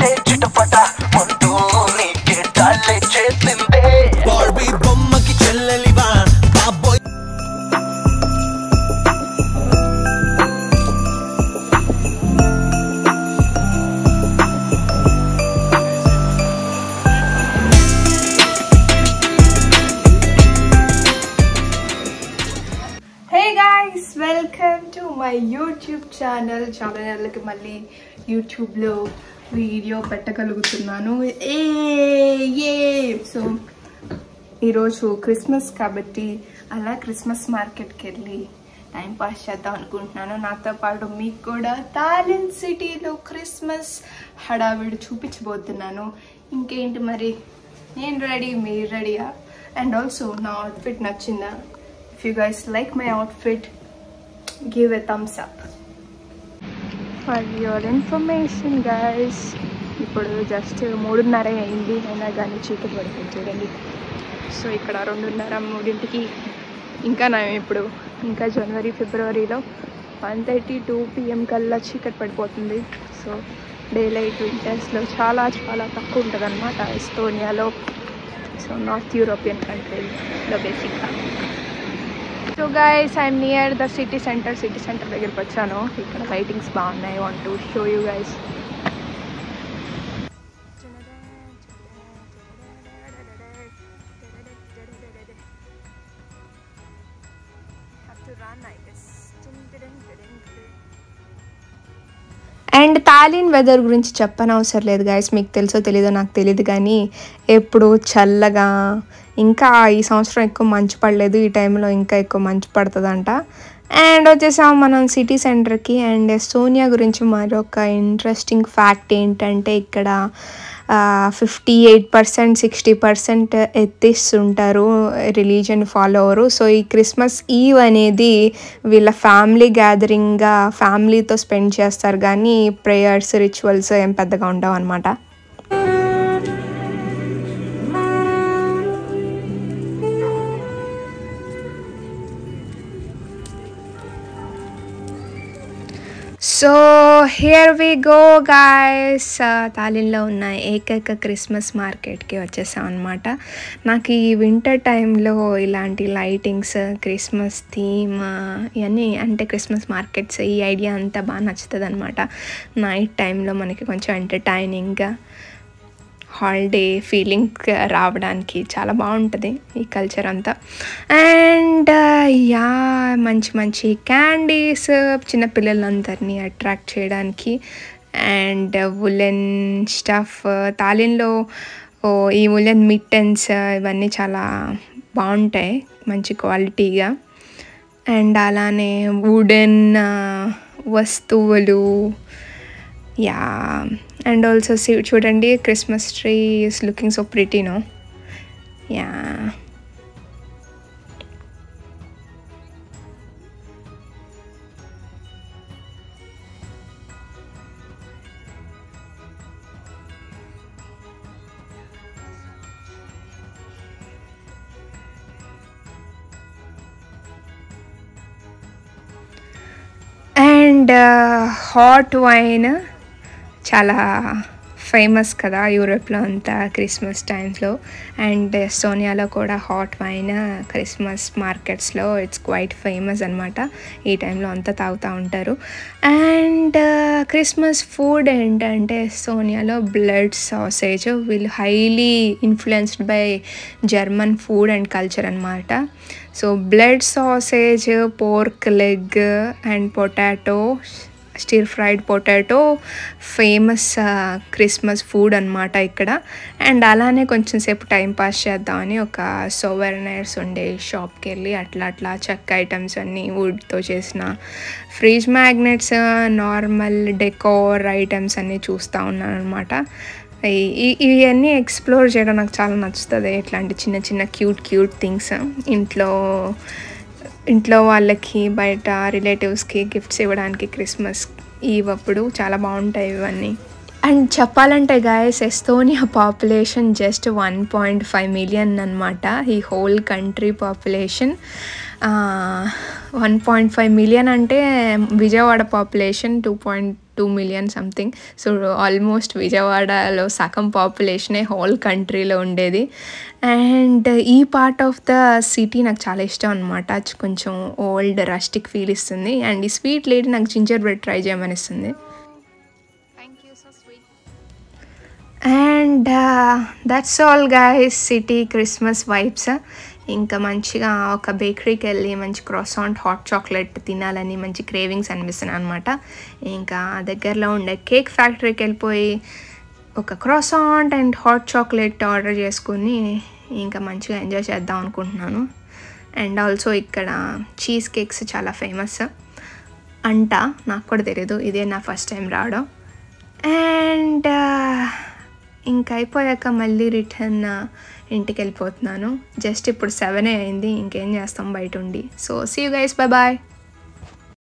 చిటే చిటపట ముందు నీకే డాలే చేసిందే బార్బీ బొమ్మకి చెల్లెలివా బాబోయ్ welcome to my YouTube channel. చాలా నెలలకి మళ్ళీ యూట్యూబ్లో వీడియో పెట్టగలుగుతున్నాను. సో ఈరోజు క్రిస్మస్ కాబట్టి అలా క్రిస్మస్ మార్కెట్కి వెళ్ళి టైం పాస్ చేద్దాం అనుకుంటున్నాను. నాతో పాటు మీకు కూడా థాయిలాండ్ సిటీలో క్రిస్మస్ హడావిడి చూపించబోతున్నాను. ఇంకేంటి మరి, నేను రెడీ, మీరు రెడీయా? అండ్ ఆల్సో నా అవుట్ఫిట్ నచ్చిందా? If you guys like my outfit, give a thumbs up. For your information guys, ఇప్పుడు జస్ట్ 3:30 అయింది, అయినా కానీ చీకటి పడుతుంది చూడండి. సో ఇక్కడ 2:30-3కి ఇంకా ఇప్పుడు ఇంకా జనవరి ఫిబ్రవరిలో 1:32 PM కల్లా చీకటి పడిపోతుంది. సో డే లైట్ వింటర్స్లో చాలా చాలా తక్కువ ఉంటుంది అనమాట ఎస్తోనియాలో. సో నార్త్ యూరోపియన్ కంట్రీలో బేసిక్గా. So guys, I'm near the city centre దగ్గరికి వచ్చాను. ఇక్కడ లైటింగ్స్ బాగున్నాయి. Want to show you guys. And Tallinn weather గురించి చెప్పనవసరం లేదు గైస్, మీకు తెలుసో తెలీదో నాకు తెలియదు, కానీ ఎప్పుడు చల్లగా, ఇంకా ఈ సంవత్సరం ఎక్కువ మంచు పడలేదు, ఈ టైంలో ఇంకా ఎక్కువ మంచు పడుతుందంట. అండ్ వచ్చేసాం మనం సిటీ సెంటర్కి. అండ్ ఎస్తోనియా గురించి మరొక ఇంట్రెస్టింగ్ ఫ్యాక్ట్ ఏంటంటే ఇక్కడ 58% 60% ఎథిస్ట్స్ ఉంటారు, రిలీజియన్ ఫాలో అవ్వరు. సో ఈ క్రిస్మస్ ఈవ్ అనేది వీళ్ళ ఫ్యామిలీ గ్యాదరింగ్గా ఫ్యామిలీతో స్పెండ్ చేస్తారు, కానీ ప్రేయర్స్ రిచువల్స్ ఏం పెద్దగా ఉండవు అనమాట. So here we go guys, తాలిన్లో ఉన్న ఏకైక క్రిస్మస్ మార్కెట్కి వచ్చేసాం అనమాట. నాకు ఈ వింటర్ టైంలో ఇలాంటి లైటింగ్స్, క్రిస్మస్ థీమ్ ఇవన్నీ, అంటే క్రిస్మస్ మార్కెట్స్, ఈ ఐడియా అంతా బాగా నచ్చుతుంది అనమాట. నైట్ టైంలో మనకి కొంచెం ఎంటర్టైనింగ్గా హాలిడే ఫీలింగ్ రావడానికి చాలా బాగుంటుంది ఈ కల్చర్ అంతా. అండ్ యా, మంచి మంచి క్యాండీస్ చిన్నపిల్లలందరినీ అట్రాక్ట్ చేయడానికి. అండ్ వులెన్ స్టఫ్, తాలిన్లో ఈ వులెన్ మిట్టన్స్ ఇవన్నీ చాలా బాగుంటాయి, మంచి క్వాలిటీగా. అండ్ అలానే వుడెన్ వస్తువులు, యా. అండ్ ఆల్సో చూడండి, Christmas tree is looking so pretty, no? Yeah. And hot wine చాలా ఫేమస్ కదా యూరోప్లో అంతా క్రిస్మస్ టైమ్స్లో. అండ్ ఎస్తోనియాలో కూడా హాట్ వైన్ క్రిస్మస్ మార్కెట్స్లో ఇట్స్ క్వైట్ ఫేమస్ అనమాట. ఈ టైంలో అంతా తాగుతూ ఉంటారు. అండ్ క్రిస్మస్ ఫుడ్ ఏంటంటే ఎస్తోనియాలో బ్లడ్ సాసేజ్, వీళ్ళు highly influenced by German food and culture అనమాట. So blood sausage, pork leg and potato, stir fried potato famous Christmas food అనమాట ఇక్కడ. అండ్ అలానే కొంచెం సేపు టైం పాస్ చేద్దామని ఒక సోవెనిర్స్ ఉండే షాప్కి వెళ్ళి అట్లా చెక్క ఐటమ్స్ అన్నీ, వుడ్తో చేసిన fridge magnets, normal decor items అన్నీ చూస్తూ ఉన్నాను అనమాట. ఇవన్నీ ఎక్స్ప్లోర్ చేయడం నాకు చాలా నచ్చుతుంది. ఇట్లాంటి చిన్న చిన్న క్యూట్ థింగ్స్ ఇంట్లో వాళ్ళకి, బయట రిలేటివ్స్కి గిఫ్ట్స్ ఇవ్వడానికి క్రిస్మస్ ఈవ్ అప్పుడు చాలా బాగుంటాయి ఇవన్నీ. అండ్ చెప్పాలంటే guys, Estonia population just 1.5 million అనమాట. ఈ హోల్ కంట్రీ పాపులేషన్ 1.5 మిలియన్ అంటే Vijayawada population 2.5 2 million something. So almost విజయవాడలో సగం పాపులేషనే హోల్ కంట్రీలో ఉండేది. అండ్ ఈ పార్ట్ ఆఫ్ ద సిటీ నాకు చాలా ఇష్టం అనమాట. కొంచెం ఓల్డ్ రస్టిక్ ఫీల్ ఇస్తుంది. అండ్ ఈ స్వీట్ లేడీ నాకు జింజర్ బ్రెడ్ ట్రై చేయమనిస్తుంది. And that's all guys, city Christmas vibes. ఇంకా మంచిగా ఒక బేకరీకి వెళ్ళి మంచి క్రాసాంట్ హాట్ చాక్లెట్ తినాలని మంచి క్రేవింగ్స్ అనిపిస్తున్నాయి అనమాట. ఇంకా దగ్గరలో ఉండే కేక్ ఫ్యాక్టరీకి వెళ్ళిపోయి ఒక క్రాసాంట్ అండ్ హాట్ చాక్లెట్ ఆర్డర్ చేసుకుని ఇంకా మంచిగా ఎంజాయ్ చేద్దాం అనుకుంటున్నాను. అండ్ ఆల్సో ఇక్కడ చీజ్ కేక్స్ చాలా ఫేమస్ అంట, నాకు కూడా తెలియదు, ఇదే నా ఫస్ట్ టైం రావడం. అండ్ ఇంకా అయిపోయాక మళ్ళీ రిటర్న్ ఇంటికి వెళ్ళిపోతున్నాను. జస్ట్ ఇప్పుడు 7 అయింది, ఇంకేం చేస్తాం బయట ఉండి. So see you guys, bye bye.